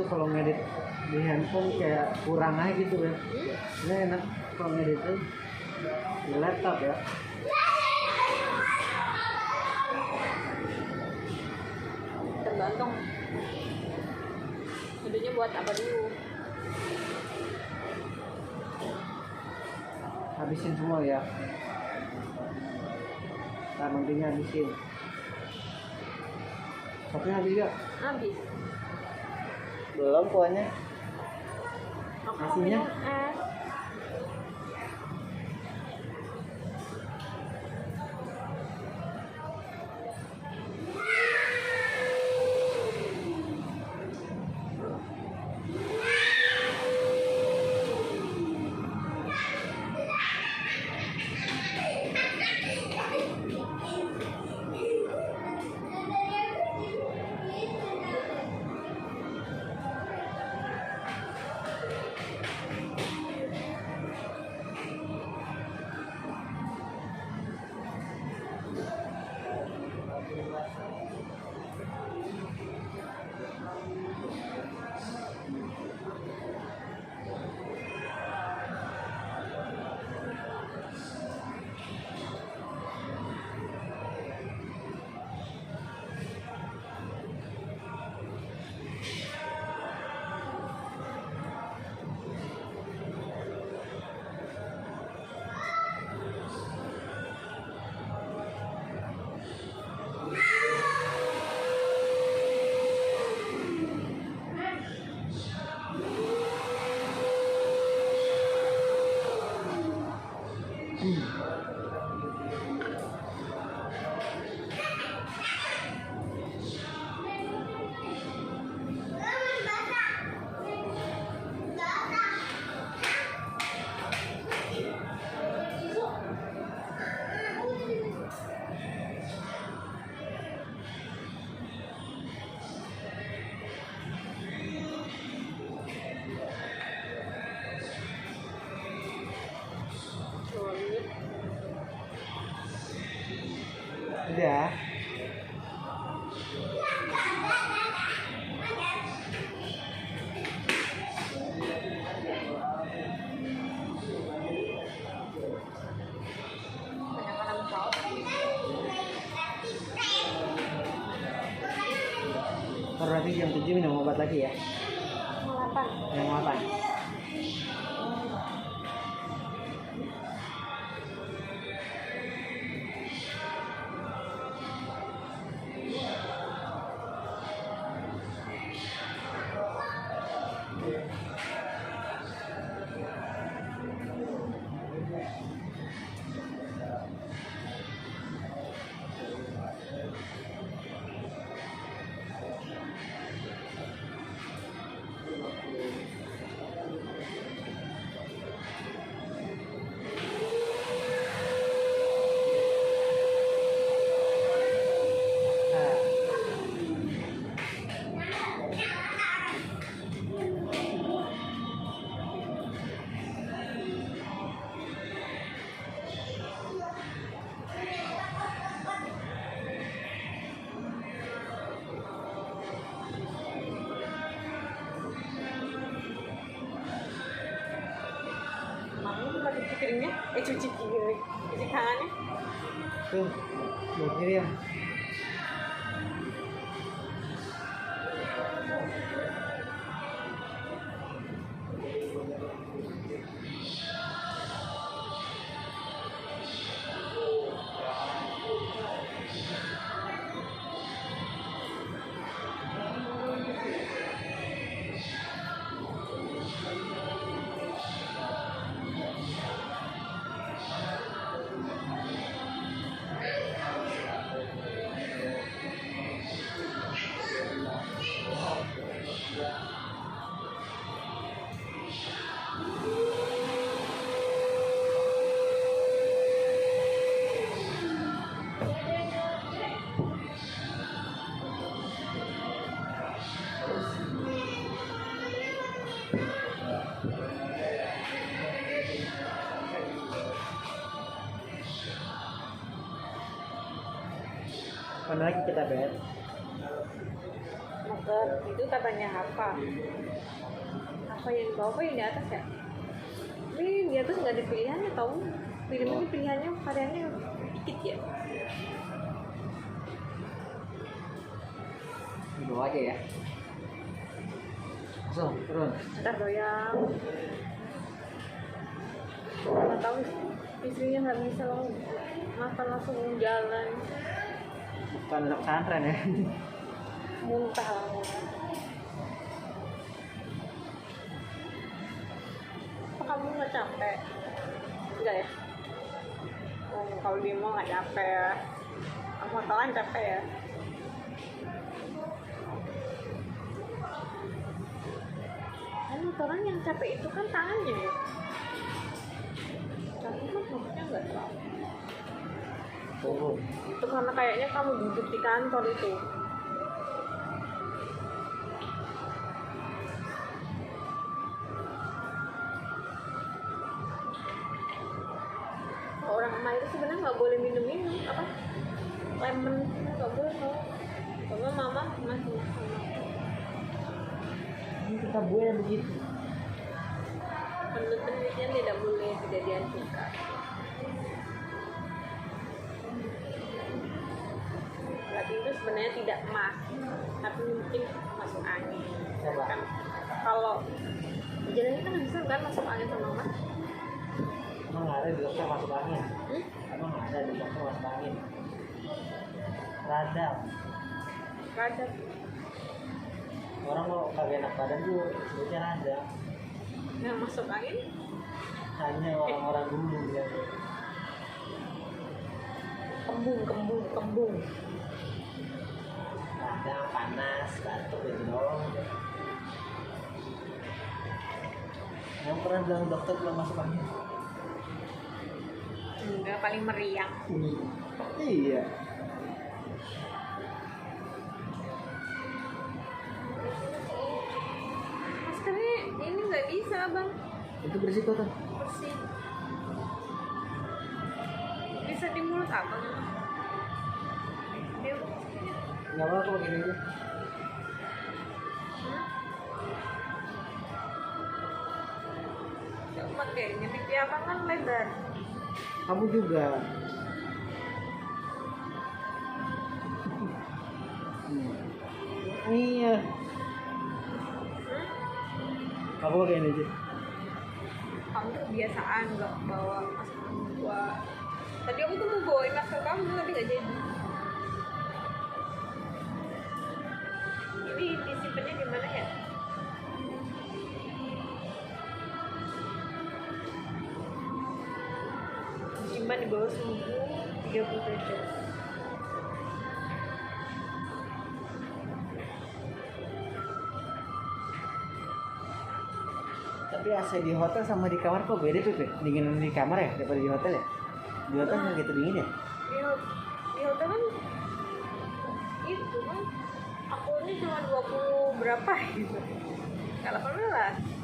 kalau ngedit di handphone kayak kurang aja gitu ya. Ini enak kalau ngedit tuh di laptop ya. Tergantung videonya buat apa dulu. Habisin semua ya. Nah, nantinya habisin. Kopinya habis ya? Habis. Belum kuahnya. Aku mau Nasinya? minum es. Udah. Banyak saus. Ntar lagi jam 7 minum obat lagi ya. Mau 8. Yang apa? Cuci piringnya, cuci piring, cuci tangannya. Tuh, buat kirim. Mana lagi kita bet? dokter itu katanya apa yang di bawah apa yang di atas ya, ini di atas nggak ada pilihannya tau, film ini pilihannya variannya dikit ya. Di bawah aja ya. Langsung turun. Ntar doyang nggak tahu istrinya nggak bisa makan langsung jalan, Bukan untuk pesantren ya. muntah lah. Apa kamu nggak capek? Enggak ya? Oh, kalau dia mau nggak capek ya, aku kan capek ya. Kan orang yang capek itu kan tangannya ya, tapi kan maksudnya nggak terlalu. Turun. Itu karena kayaknya kamu duduk di kantor itu. Orang emak itu sebenarnya nggak boleh minum ini apa lemon, nggak boleh tau. Karena mama masih sama. Ini kita buat begitu. Menurut penelitian tidak boleh, tidak dianjurkan. Berarti itu sebenarnya tidak emas, tapi mungkin masuk angin. Coba. Kan kalau jalannya kan bisa kan masuk angin sama emas. Emang ada di dokter masuk angin? Hmm? Emang ada di dokter masuk angin? Radang. Radang. Orang kalau kagak enak badan tuh sebutnya radang. Yang masuk angin? Hanya orang-orang dulu bilang. Kembung. Radang, panas, batuk gitu doang. Yang pernah bilang dokter belum masuk angin? Enggak, paling meriang. Iya. Maskernya ini nggak bisa bang, Itu berisiko tuh. bersih. Bisa di mulut abang. Dia Nggak apa-apa kalau gini aja. coba kayaknya pipi abang kan lebar. Kamu juga. Iya. Kamu kayak gini aja. Kamu tuh kebiasaan nggak bawa masker gua. Tadi aku tuh mau bawain masker kamu tapi nggak jadi. Ini disimpannya di mana ya? Disimpan di bawah suhu 30 derajat. Tapi AC di hotel sama di kamar kok beda tuh, dingin di kamar ya daripada di hotel ya? Di hotel nggak gitu dingin ya? Di hotel kan itu kan akunnya cuma 20 berapa gitu, nggak 18.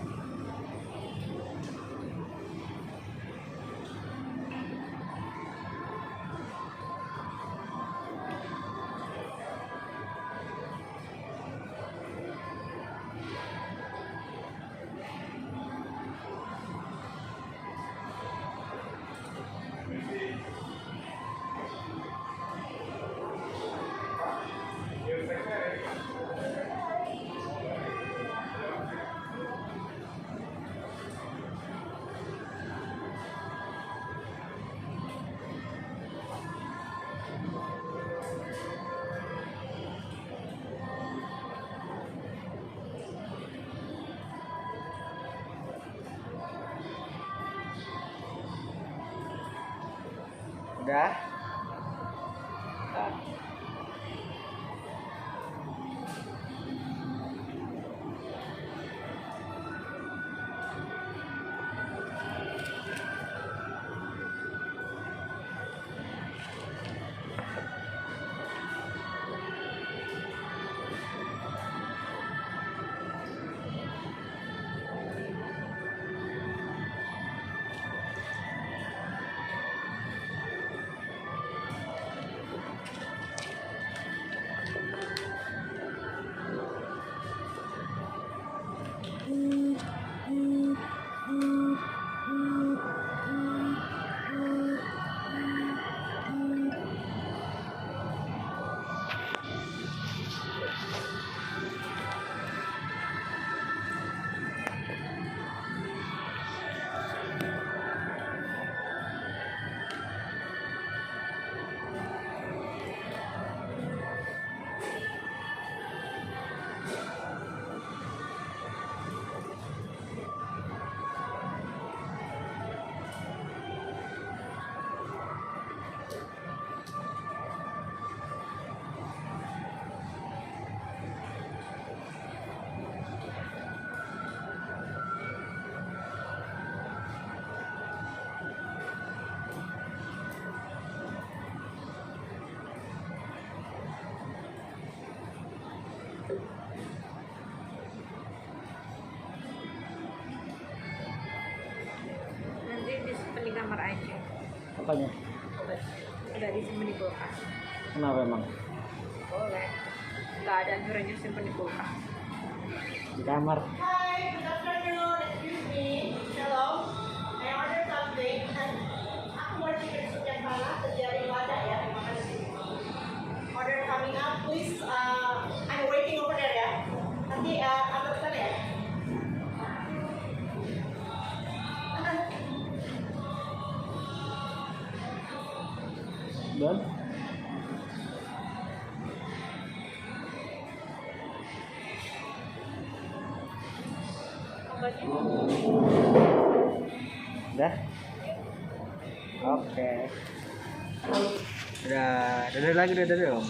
Udah. kamar aja. Apanya? Udah disimpan di kulkas. Kenapa emang? Boleh. Nggak ada anjurannya simpan di kulkas. Di kamar. Hi, good afternoon. Excuse me. Hello. I order something. Aku mau chicken soup yang panas terjadi wadah ya. Terima kasih. Order coming up, please. I'm waiting over there ya. Nanti aku pesan ya. Dan Obatnya udah. Oke. Udah lagi udah dong.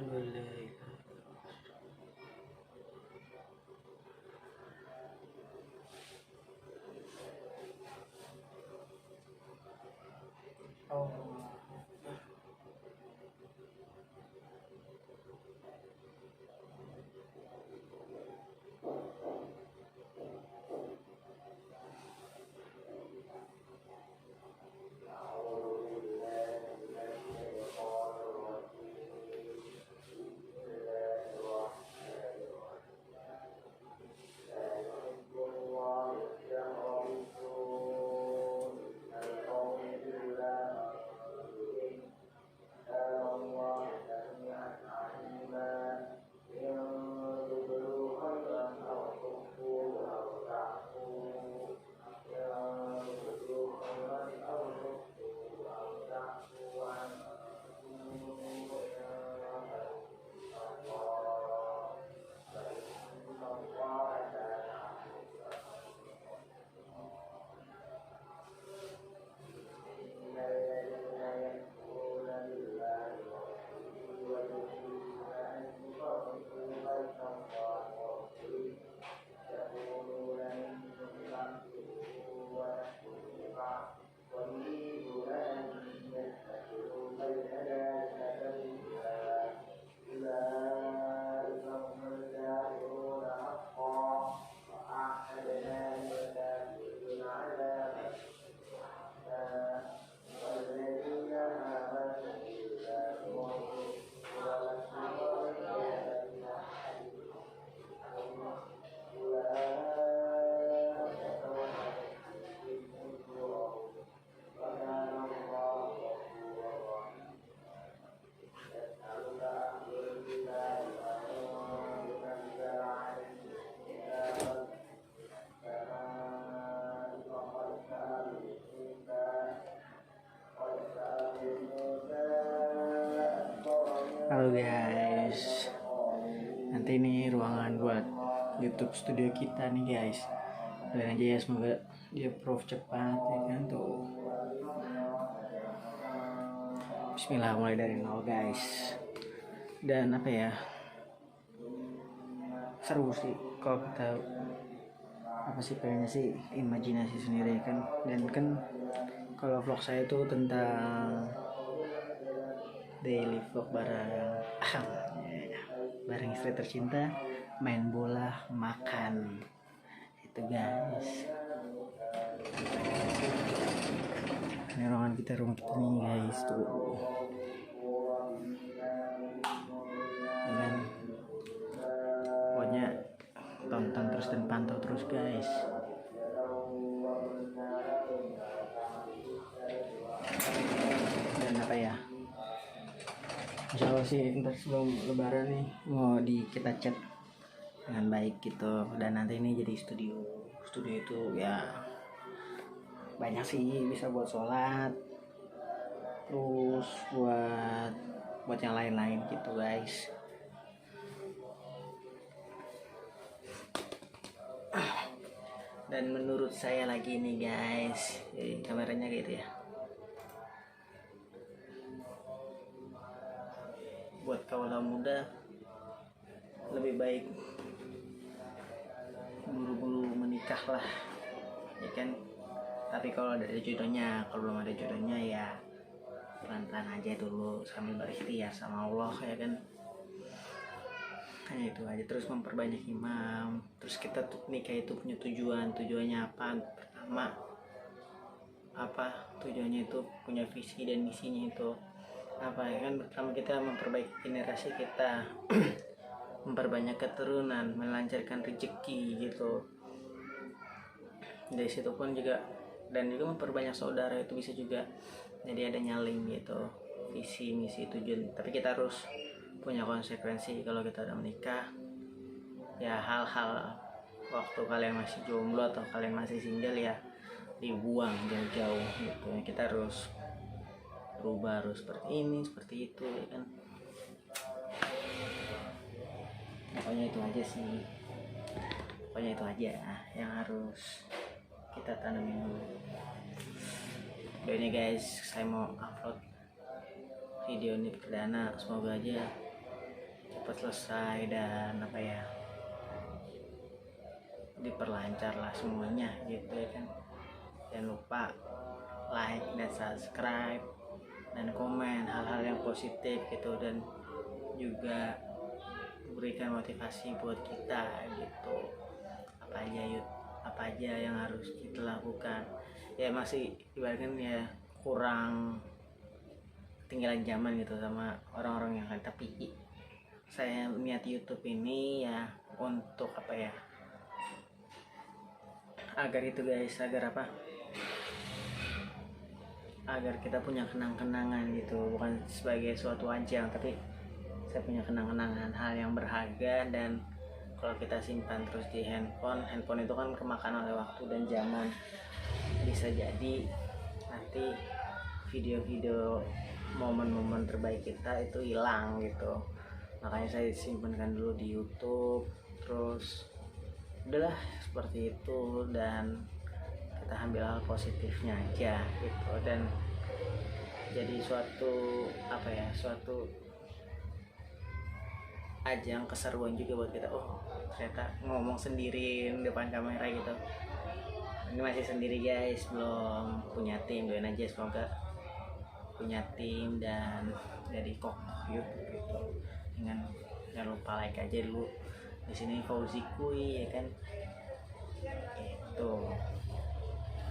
Asyhadu an la ilaha illallah. Halo guys, nanti ini ruangan buat YouTube studio kita nih guys. Doain aja ya semoga dia approve cepat ya kan tuh. Bismillah, mulai dari nol guys. Dan apa ya, seru sih kalau kita apa sih pengennya sih imajinasi sendiri kan. Dan kan kalau vlog saya itu tentang daily vlog bareng istri tercinta, main bola, makan, itu guys. Ini ruangan kita nih guys tuh. Dan pokoknya tonton terus dan pantau terus guys. Dan apa ya, Insya Allah sih ntar sebelum lebaran nih mau kita chat dengan baik gitu. Dan nanti ini jadi studio itu ya banyak sih, bisa buat sholat, terus buat yang lain-lain gitu guys. Dan menurut saya lagi nih guys, jadi kameranya gitu ya, buat kaula muda lebih baik buru-buru menikah lah ya kan. Tapi kalau ada jodohnya, kalau belum ada jodohnya ya pelan-pelan aja dulu sambil berikhtiar sama Allah ya kan. Hanya itu aja, terus memperbanyak imam. Terus kita tuh nikah itu punya tujuannya apa? Pertama apa tujuannya, itu punya visi dan misinya itu apa ya kan. Pertama kita memperbaiki generasi kita, memperbanyak keturunan, melancarkan rezeki gitu. Dari situ pun juga, dan juga memperbanyak saudara itu bisa juga, jadi ada nyaling gitu visi misi tujuan. Tapi kita harus punya konsekuensi kalau kita udah menikah ya. Hal-hal waktu kalian masih jomblo atau kalian masih single ya dibuang jauh-jauh gitu. Kita harus berubah, harus seperti ini seperti itu ya kan. Pokoknya itu aja sih, pokoknya itu aja yang harus kita tanamin dulu. Ini guys, saya mau upload video ini perdana, semoga aja cepat selesai dan apa ya, diperlancar lah semuanya gitu ya kan. Jangan lupa like dan subscribe dan komen hal-hal yang positif gitu, dan juga berikan motivasi buat kita gitu. Apa aja yang harus kita lakukan ya, masih ibaratkan ya kurang ketinggalan zaman gitu sama orang-orang yang lain. Tapi saya niat YouTube ini ya untuk apa ya, agar itu guys, agar apa, agar kita punya kenang-kenangan gitu, bukan sebagai suatu ajang, tapi saya punya kenang-kenangan hal yang berharga. Dan kalau kita simpan terus di handphone itu kan kemakan oleh waktu dan zaman, bisa jadi nanti video-video momen-momen terbaik kita itu hilang gitu. Makanya saya simpankan dulu di YouTube, terus udahlah seperti itu, dan kita ambil hal positifnya aja gitu, dan jadi suatu apa ya, suatu ajang keseruan juga buat kita. Oh ternyata ngomong sendiri di depan kamera gitu, ini masih sendiri guys, belum punya tim. Doain aja semoga punya tim dan jadi kokoh YouTube gitu. Jangan lupa like aja dulu. Di sini Fauzi Kuy ya kan gitu.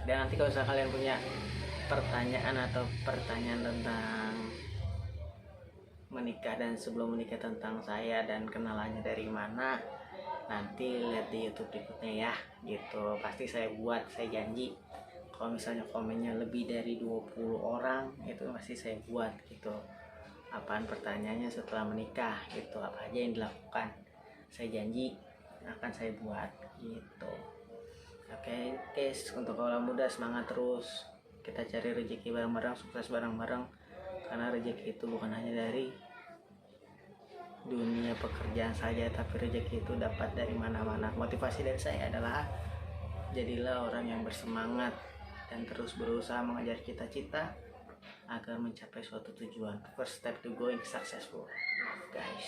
Dan nanti kalau misalnya kalian punya pertanyaan atau pertanyaan tentang menikah dan sebelum menikah, tentang saya dan kenalannya dari mana, nanti lihat di YouTube berikutnya ya gitu. Pasti saya buat, saya janji. Kalau misalnya komennya lebih dari 20 orang itu pasti saya buat gitu. Apaan pertanyaannya setelah menikah gitu, apa aja yang dilakukan, saya janji akan saya buat gitu. Oke guys, untuk kaula muda semangat terus, kita cari rezeki bareng-bareng, sukses bareng-bareng. Karena rezeki itu bukan hanya dari dunia pekerjaan saja, tapi rezeki itu dapat dari mana-mana. Motivasi dari saya adalah jadilah orang yang bersemangat dan terus berusaha mengejar cita-cita agar mencapai suatu tujuan. First step to going successful, guys.